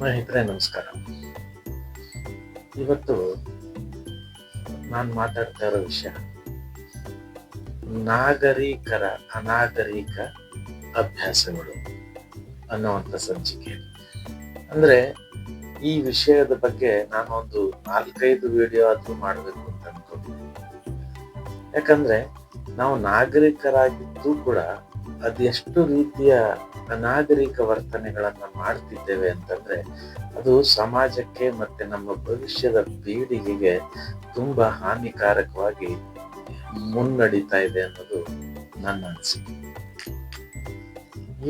ಸ್ನೇಹಿತರೆ ನಮಸ್ಕಾರ. ಇವತ್ತು ನಾನು ಮಾತಾಡ್ತಾ ಇರೋ ವಿಷಯ ನಾಗರಿಕರ ಅನಾಗರಿಕ ಅಭ್ಯಾಸಗಳು ಅನ್ನುವಂಥ ಸಂಚಿಕೆ. ಅಂದ್ರೆ ಈ ವಿಷಯದ ಬಗ್ಗೆ ನಾನು ಒಂದು 4-5 ವಿಡಿಯೋ ಆದ್ರೂ ಮಾಡಬೇಕು ಅಂತ ಅನ್ಕೊಂಡಿದ್ದೀನಿ. ಯಾಕಂದ್ರೆ ನಾವು ನಾಗರಿಕರಾಗಿದ್ದು ಕೂಡ ಅದೆಷ್ಟು ರೀತಿಯ ಅನಾಗರಿಕ ವರ್ತನೆಗಳನ್ನ ಮಾಡ್ತಿದ್ದೇವೆ ಅಂತಂದ್ರೆ ಅದು ಸಮಾಜಕ್ಕೆ ಮತ್ತೆ ನಮ್ಮ ಭವಿಷ್ಯದ ಪೀಳಿಗೆಗೆ ತುಂಬಾ ಹಾನಿಕಾರಕವಾಗಿ ಮುನ್ನಡೀತಾ ಇದೆ ಅನ್ನೋದು ನನ್ನ ಅನಿಸಿಕೆ.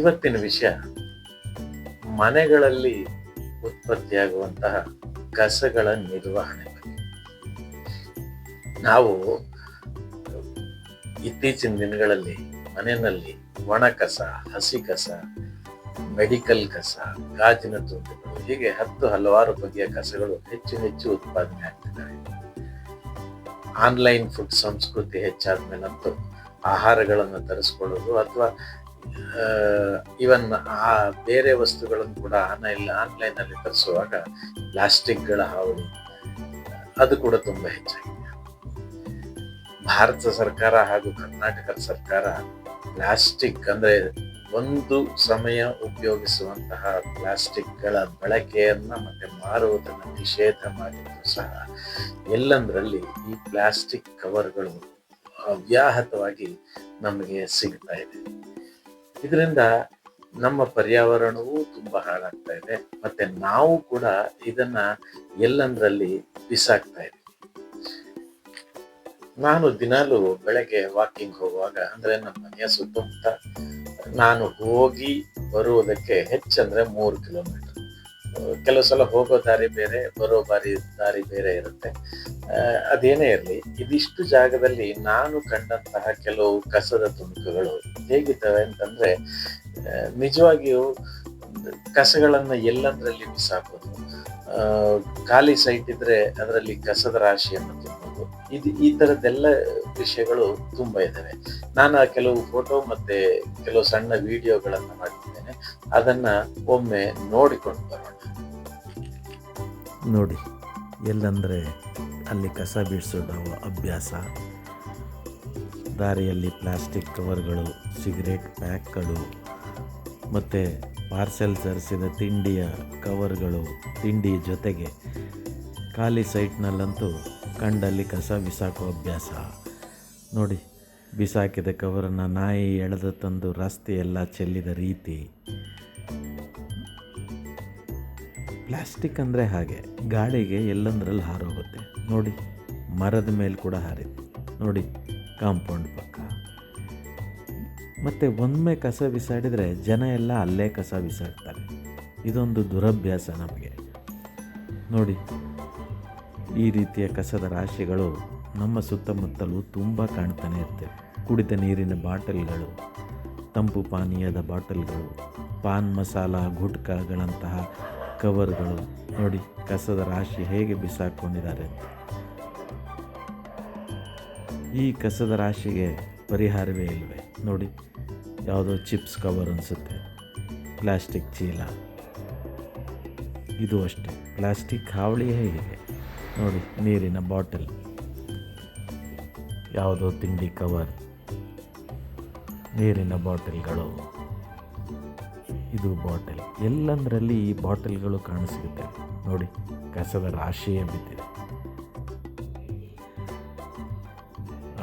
ಇವತ್ತಿನ ವಿಷಯ ಮನೆಗಳಲ್ಲಿ ಉತ್ಪತ್ತಿಯಾಗುವಂತಹ ಕಸಗಳ ನಿರ್ವಹಣೆ ಬಗ್ಗೆ. ನಾವು ಇತ್ತೀಚಿನ ದಿನಗಳಲ್ಲಿ ಮನೆಯಲ್ಲಿ ಒಣ ಕಸ, ಹಸಿ ಕಸ, ಮೆಡಿಕಲ್ ಕಸ, ಗಾಜಿನ ತುಂಡುಗಳು, ಹೀಗೆ ಹಲವಾರು ಬಗೆಯ ಕಸಗಳು ಹೆಚ್ಚು ಉತ್ಪಾದನೆ ಆಗ್ತಿದ್ದಾವೆ. ಆನ್ಲೈನ್ ಫುಡ್ ಸಂಸ್ಕೃತಿ ಹೆಚ್ಚಾದ್ಮೇಲಂತೂ ಆಹಾರಗಳನ್ನು ತರಿಸ್ಕೊಳ್ಳೋದು ಅಥವಾ ಇವನ್ ಬೇರೆ ವಸ್ತುಗಳನ್ನು ಕೂಡ ಆನ್ಲೈನ್ ಅಲ್ಲಿ ತರಿಸುವಾಗ ಪ್ಲಾಸ್ಟಿಕ್ಗಳ ಹಾವಳಿ ಅದು ಕೂಡ ತುಂಬಾ ಹೆಚ್ಚಾಗಿದೆ. ಭಾರತ ಸರ್ಕಾರ ಹಾಗೂ ಕರ್ನಾಟಕ ಸರ್ಕಾರ ಪ್ಲಾಸ್ಟಿಕ್ ಅಂದ್ರೆ ಒಂದು ಸಮಯ ಉಪಯೋಗಿಸುವಂತಹ ಪ್ಲಾಸ್ಟಿಕ್ಗಳ ಬಳಕೆಯನ್ನ ಮತ್ತೆ ಮಾರುವುದನ್ನು ನಿಷೇಧ ಮಾಡಿದ್ರು ಸಹ ಎಲ್ಲಂದ್ರಲ್ಲಿ ಈ ಪ್ಲಾಸ್ಟಿಕ್ ಕವರ್ಗಳು ಅವ್ಯಾಹತವಾಗಿ ನಮಗೆ ಸಿಗ್ತಾ ಇದೆ. ಇದರಿಂದ ನಮ್ಮ ಪರ್ಯಾವರಣವೂ ತುಂಬಾ ಹಾಳಾಗ್ತಾ ಇದೆ, ಮತ್ತೆ ನಾವು ಕೂಡ ಇದನ್ನ ಎಲ್ಲಂದ್ರಲ್ಲಿ ಬಿಸಾಕ್ತಾ ಇದ್ದೀವಿ. ನಾನು ದಿನಾಲು ಬೆಳಗ್ಗೆ ವಾಕಿಂಗ್ ಹೋಗುವಾಗ ಅಂದ್ರೆ ನಮ್ಮ ಮನೆಯ ಸುತ್ತಮುತ್ತ ನಾನು ಹೋಗಿ ಬರುವುದಕ್ಕೆ ಹೆಚ್ಚಂದ್ರೆ 3 ಕಿಲೋಮೀಟರ್. ಕೆಲವು ಸಲ ಹೋಗೋ ದಾರಿ ಬೇರೆ, ಬರೋ ದಾರಿ ಬೇರೆ ಇರುತ್ತೆ. ಅದೇನೇ ಇರಲಿ, ಇದಿಷ್ಟು ಜಾಗದಲ್ಲಿ ನಾನು ಕಂಡಂತಹ ಕೆಲವು ಕಸದ ತುಣುಕುಗಳು ಹೇಗಿದ್ದಾವೆ ಅಂತಂದ್ರೆ ನಿಜವಾಗಿಯೂ ಕಸಗಳನ್ನ ಎಲ್ಲಂದ್ರಲ್ಲಿ ಬಿಸಾಕೋದು, ಖಾಲಿ ಸೈಟ್ ಇದ್ರೆ ಅದರಲ್ಲಿ ಕಸದ ರಾಶಿಯನ್ನು ತುಂಬೋದು, ಈ ತರದ್ದೆಲ್ಲ ವಿಷಯಗಳು ತುಂಬಾ ಇದ್ದಾವೆ. ನಾನು ಕೆಲವು ಫೋಟೋ ಮತ್ತೆ ಕೆಲವು ಸಣ್ಣ ವಿಡಿಯೋಗಳನ್ನ ಮಾಡಿದ್ದೇನೆ, ಅದನ್ನ ಒಮ್ಮೆ ನೋಡಿಕೊಂಡು ಬರೋಣ. ನೋಡಿ, ಎಲ್ಲಂದರೆ ಅಲ್ಲಿ ಕಸ ಬಿಡಿಸೋದು ಅಭ್ಯಾಸ, ದಾರಿಯಲ್ಲಿ ಪ್ಲಾಸ್ಟಿಕ್ ಕವರ್ಗಳು, ಸಿಗರೇಟ್ ಪ್ಯಾಕ್ಗಳು, ಮತ್ತು ಪಾರ್ಸೆಲ್ ತರಿಸಿದ ತಿಂಡಿಯ ಕವರ್ಗಳು, ತಿಂಡಿ ಜೊತೆಗೆ ಖಾಲಿ ಸೈಟ್ನಲ್ಲಂತೂ ಕಂಡಲ್ಲಿ ಕಸ ಬಿಸಾಕೋ ಅಭ್ಯಾಸ. ನೋಡಿ, ಬಿಸಾಕಿದ ಕವರನ್ನು ನಾಯಿ ಎಳೆದು ತಂದು ರಸ್ತೆಯೆಲ್ಲ ಚೆಲ್ಲಿದ ರೀತಿ. ಪ್ಲಾಸ್ಟಿಕ್ ಅಂದರೆ ಹಾಗೆ ಗಾಳಿಗೆ ಎಲ್ಲಂದ್ರಲ್ಲಿ ಹಾರೋಗುತ್ತೆ. ನೋಡಿ, ಮರದ ಮೇಲೆ ಕೂಡ ಹಾರಿದೆ. ನೋಡಿ, ಕಾಂಪೌಂಡ್ ಪಕ್ಕ. ಮತ್ತು ಒಮ್ಮೆ ಕಸ ಬಿಸಾಡಿದರೆ ಜನ ಎಲ್ಲ ಅಲ್ಲೇ ಕಸ ಬಿಸಾಡ್ತಾರೆ. ಇದೊಂದು ದುರಭ್ಯಾಸ ನಮಗೆ. ನೋಡಿ, ಈ ರೀತಿಯ ಕಸದ ರಾಶಿಗಳು ನಮ್ಮ ಸುತ್ತಮುತ್ತಲೂ ತುಂಬ ಕಾಣ್ತಾನೆ ಇರ್ತವೆ. ಕುಡಿದ ನೀರಿನ ಬಾಟಲ್ಗಳು, ತಂಪು ಪಾನೀಯದ ಬಾಟಲ್ಗಳು, ಪಾನ್ ಮಸಾಲ ಗುಟ್ಕಾಗಳಂತಹ ಕವರ್ಗಳು. ನೋಡಿ, ಕಸದ ರಾಶಿ ಹೇಗೆ ಬಿಸಾಕೊಂಡಿದ್ದಾರೆ ಅಂತ. ಈ ಕಸದ ರಾಶಿಗೆ ಪರಿಹಾರವೇ ಇಲ್ಲವೇ? ನೋಡಿ, ಯಾವುದೋ ಚಿಪ್ಸ್ ಕವರ್ ಅನಿಸುತ್ತೆ, ಪ್ಲಾಸ್ಟಿಕ್ ಚೀಲ, ಇದು ಅಷ್ಟೇ ಪ್ಲಾಸ್ಟಿಕ್ ಹಾವಳಿಯೇ ಹೀಗೆ. ನೋಡಿ, ನೀರಿನ ಬಾಟಲ್, ಯಾವುದೋ ತಿಂಡಿ ಕವರ್, ನೀರಿನ ಬಾಟಲ್ಗಳು, ಇದು ಬಾಟಲ್, ಎಲ್ಲಂದರಲ್ಲಿ ಈ ಬಾಟಲ್ಗಳು ಕಾಣಿಸಿಗುತ್ತೆ. ನೋಡಿ, ಕಸದ ರಾಶಿಯೇ ಬಿದ್ದಿದೆ.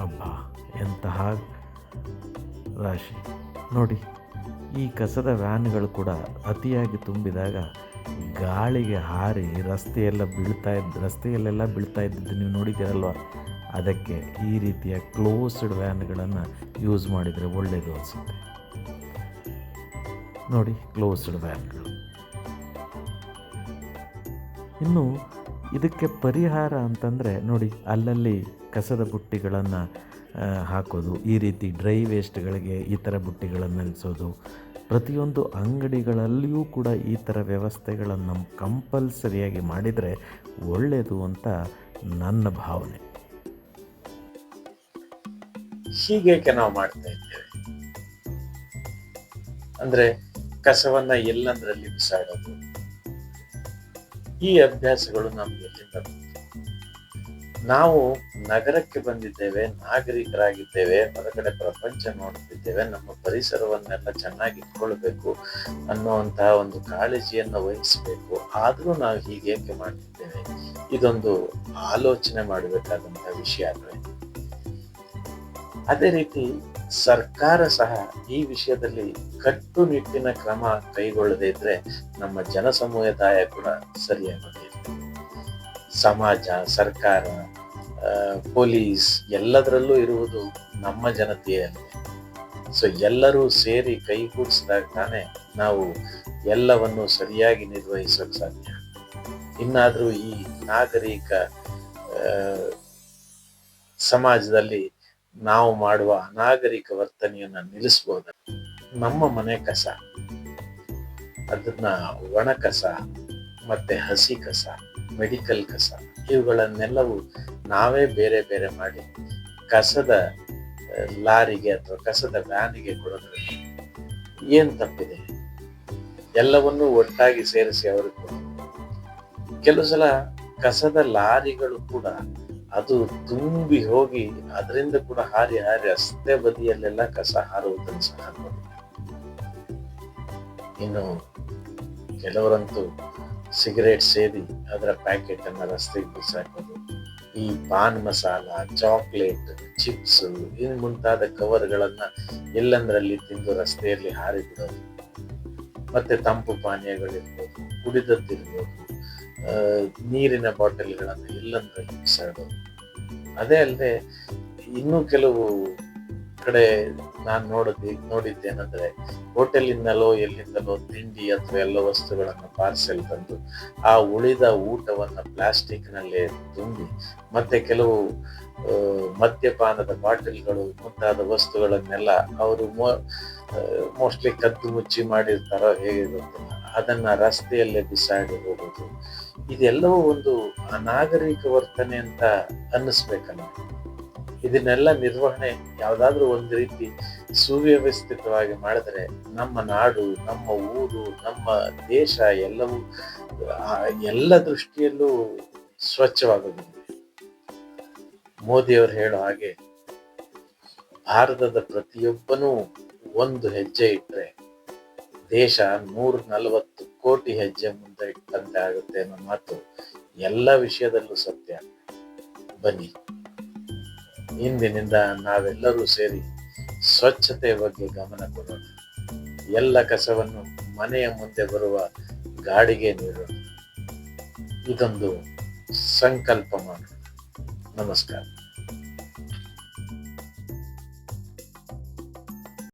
ಅಬ್ಬಾ, ಎಂತಹ ರಾಶಿ! ನೋಡಿ, ಈ ಕಸದ ವ್ಯಾನ್ಗಳು ಕೂಡ ಅತಿಯಾಗಿ ತುಂಬಿದಾಗ ಗಾಳಿಗೆ ಹಾರಿ ರಸ್ತೆಯಲ್ಲೆಲ್ಲ ಬೀಳ್ತಾ ಇದ್ದದ್ದು ನೀವು ನೋಡಿದ್ದೀರಲ್ವ. ಅದಕ್ಕೆ ಈ ರೀತಿಯ ಕ್ಲೋಸ್ಡ್ ವ್ಯಾನ್ಗಳನ್ನು ಯೂಸ್ ಮಾಡಿದರೆ ಒಳ್ಳೆಯದು ಅನಿಸುತ್ತೆ. ನೋಡಿ, ಕ್ಲೋಸ್ಡ್ ವ್ಯಾನ್ಗಳು. ಇನ್ನು ಇದಕ್ಕೆ ಪರಿಹಾರ ಅಂತಂದರೆ ನೋಡಿ, ಅಲ್ಲಲ್ಲಿ ಕಸದ ಬುಟ್ಟಿಗಳನ್ನು ಹಾಕೋದು, ಈ ರೀತಿ ಡ್ರೈ ವೇಸ್ಟ್ಗಳಿಗೆ ಈ ಥರ ಬುಟ್ಟಿಗಳನ್ನು ನಿಲ್ಲಿಸೋದು. ಪ್ರತಿಯೊಂದು ಅಂಗಡಿಗಳಲ್ಲಿಯೂ ಕೂಡ ಈ ಥರ ವ್ಯವಸ್ಥೆಗಳನ್ನು ಕಂಪಲ್ಸರಿಯಾಗಿ ಮಾಡಿದರೆ ಒಳ್ಳೆಯದು ಅಂತ ನನ್ನ ಭಾವನೆ. ಹೀಗೇಕೆ ನಾವು ಮಾಡ್ತಾ ಇದ್ದೇವೆ ಅಂದ್ರೆ ಕಸವನ್ನ ಎಲ್ಲಂದ್ರಲ್ಲಿ ಬಿಸಾಡೋದು, ಈ ಅಭ್ಯಾಸಗಳು ನಮ್ಗೆ ಎಲ್ಲಿಂದ ಬಂತು? ನಾವು ನಗರಕ್ಕೆ ಬಂದಿದ್ದೇವೆ, ನಾಗರಿಕರಾಗಿದ್ದೇವೆ, ಹೊರಗಡೆ ಪ್ರಪಂಚ ನೋಡುತ್ತಿದ್ದೇವೆ, ನಮ್ಮ ಪರಿಸರವನ್ನೆಲ್ಲ ಚೆನ್ನಾಗಿ ಇಟ್ಕೊಳ್ಬೇಕು ಅನ್ನುವಂತಹ ಒಂದು ಕಾಳಜಿಯನ್ನು ವಹಿಸಬೇಕು. ಆದ್ರೂ ನಾವು ಹೀಗೇಕೆ ಮಾಡ್ತಿದ್ದೇವೆ? ಇದೊಂದು ಆಲೋಚನೆ ಮಾಡಬೇಕಾದಂತಹ ವಿಷಯ ಅಲ್ವೇ? ಅದೇ ರೀತಿ ಸರ್ಕಾರ ಸಹ ಈ ವಿಷಯದಲ್ಲಿ ಕಟ್ಟುನಿಟ್ಟಿನ ಕ್ರಮ ಕೈಗೊಳ್ಳದೇ ಇದ್ರೆ ನಮ್ಮ ಜನಸಮುದಾಯ ಕೂಡ ಸರಿಯಾಗೋದಿಲ್ಲ. ಸಮಾಜ, ಸರ್ಕಾರ, ಪೊಲೀಸ್ ಎಲ್ಲದರಲ್ಲೂ ಇರುವುದು ನಮ್ಮ ಜನತೆಯಲ್ಲಿ. ಸೊ ಎಲ್ಲರೂ ಸೇರಿ ಕೈಗೂಡಿಸಿದಾಗ ತಾನೇ ನಾವು ಎಲ್ಲವನ್ನು ಸರಿಯಾಗಿ ನಿರ್ವಹಿಸೋಕೆ ಸಾಧ್ಯ. ಇನ್ನಾದ್ರೂ ಈ ನಾಗರಿಕ ಸಮಾಜದಲ್ಲಿ ನಾವು ಮಾಡುವ ಅನಾಗರಿಕ ವರ್ತನೆಯನ್ನ ನಿಲ್ಲಿಸಬಹುದ? ನಮ್ಮ ಮನೆ ಕಸ, ಅದನ್ನ ಒಣ ಕಸ ಮತ್ತೆ ಹಸಿ ಕಸ, ಮೆಡಿಕಲ್ ಕಸ, ಇವುಗಳನ್ನೆಲ್ಲವೂ ನಾವೇ ಬೇರೆ ಬೇರೆ ಮಾಡಿ ಕಸದ ಲಾರಿಗೆ ಅಥವಾ ಕಸದ ವ್ಯಾನಿಗೆ ಕೊಡೋದ್ರಲ್ಲಿ ಏನ್ ತಪ್ಪಿದೆ? ಎಲ್ಲವನ್ನೂ ಒಟ್ಟಾಗಿ ಸೇರಿಸಿ ಅವ್ರಿಗೆ ಕೊಡೋದು. ಕೆಲವು ಸಲ ಕಸದ ಲಾರಿಗಳು ಕೂಡ ಅದು ತುಂಬಿ ಹೋಗಿ ಅದರಿಂದ ಕೂಡ ಹಾರಿ ಹಾರಿ ರಸ್ತೆ ಬದಿಯಲ್ಲೆಲ್ಲ ಕಸ ಹಾರುವುದನ್ನು ಸಹ ನೋಡಿದೆ. ಇನ್ನು ಕೆಲವರಂತೂ ಸಿಗರೇಟ್ ಸೇದಿ ಅದರ ಪ್ಯಾಕೆಟ್ ಅನ್ನ ರಸ್ತೆಗೆ ಬಿಸಾಕೋದು, ಈ ಪಾನ್ ಮಸಾಲ, ಚಾಕ್ಲೇಟ್, ಚಿಪ್ಸ್ ಇನ್ನು ಮುಂತಾದ ಕವರ್ಗಳನ್ನ ಎಲ್ಲಂದ್ರಲ್ಲಿ ತಿಂದು ರಸ್ತೆಯಲ್ಲಿ ಹಾರಿ ಬಿಡೋದು. ಮತ್ತೆ ತಂಪು ಪಾನೀಯಗಳಿರ್ಬೋದು, ಕುಡಿದದ್ದಿರ್ಬೋದು, ನೀರಿನ ಬಾಟಲ್ಗಳನ್ನು ಎಲ್ಲಂದ್ರಲ್ಲಿ ಬಿಸಾಡೋದು. ಅದೇ ಅಲ್ಲದೆ ಇನ್ನೂ ಕೆಲವು ಕಡೆ ನಾನು ನೋಡಿದ್ದೇನೆಂದ್ರೆ ಹೋಟೆಲಿಂದಲೋ ಎಲ್ಲಿಂದಲೋ ತಿಂಡಿ ಅಥವಾ ಎಲ್ಲ ವಸ್ತುಗಳನ್ನು ಪಾರ್ಸೆಲ್ ತಂದು ಆ ಉಳಿದ ಊಟವನ್ನ ಪ್ಲಾಸ್ಟಿಕ್ ನಲ್ಲೇ ತುಂಬಿ ಮತ್ತೆ ಕೆಲವು ಮದ್ಯಪಾನದ ಬಾಟಲ್ಗಳು ಮುಂತಾದ ವಸ್ತುಗಳನ್ನೆಲ್ಲ ಅವರು ಮೋಸ್ಟ್ಲಿ ಕದ್ದು ಮುಚ್ಚಿ ಮಾಡಿರ್ತಾರೋ ಹೇಗೆ ಗೊತ್ತಿಲ್ಲ, ಅದನ್ನ ರಸ್ತೆಯಲ್ಲೇ ಬಿಸಾಡಿ ಹೋಗೋದು. ಇದೆಲ್ಲವೂ ಒಂದು ಅನಾಗರಿಕ ವರ್ತನೆ ಅಂತ ಅನ್ನಿಸ್ಬೇಕಲ್ಲ. ಇದನ್ನೆಲ್ಲ ನಿರ್ವಹಣೆ ಯಾವ್ದಾದ್ರು ಒಂದು ರೀತಿ ಸುವ್ಯವಸ್ಥಿತವಾಗಿ ಮಾಡಿದ್ರೆ ನಮ್ಮ ನಾಡು, ನಮ್ಮ ಊರು, ನಮ್ಮ ದೇಶ ಎಲ್ಲವೂ ಎಲ್ಲ ದೃಷ್ಟಿಯಲ್ಲೂ ಸ್ವಚ್ಛವಾಗುತ್ತದೆ. ಮೋದಿಯವರು ಹೇಳೋ ಹಾಗೆ ಭಾರತದ ಪ್ರತಿಯೊಬ್ಬನೂ ಒಂದು ಹೆಜ್ಜೆ ಇಟ್ರೆ ದೇಶ 140 ಕೋಟಿ ಹೆಜ್ಜೆ ಮುಂದೆ ಇಟ್ಟಂತೆ ಆಗುತ್ತೆ ಅನ್ನೋ ಮಾತು ಎಲ್ಲ ವಿಷಯದಲ್ಲೂ ಸತ್ಯ. ಬನ್ನಿ, ಇಂದಿನಿಂದ ನಾವೆಲ್ಲರೂ ಸೇರಿ ಸ್ವಚ್ಛತೆಯ ಬಗ್ಗೆ ಗಮನ ಕೊಡೋಣ. ಎಲ್ಲ ಕಸವನ್ನು ಮನೆಯ ಮುಂದೆ ಬರುವ ಗಾಡಿಗೆ ನೀಡೋಣ. ಇದೊಂದು ಸಂಕಲ್ಪ ಮಾಡೋಣ. ನಮಸ್ಕಾರ.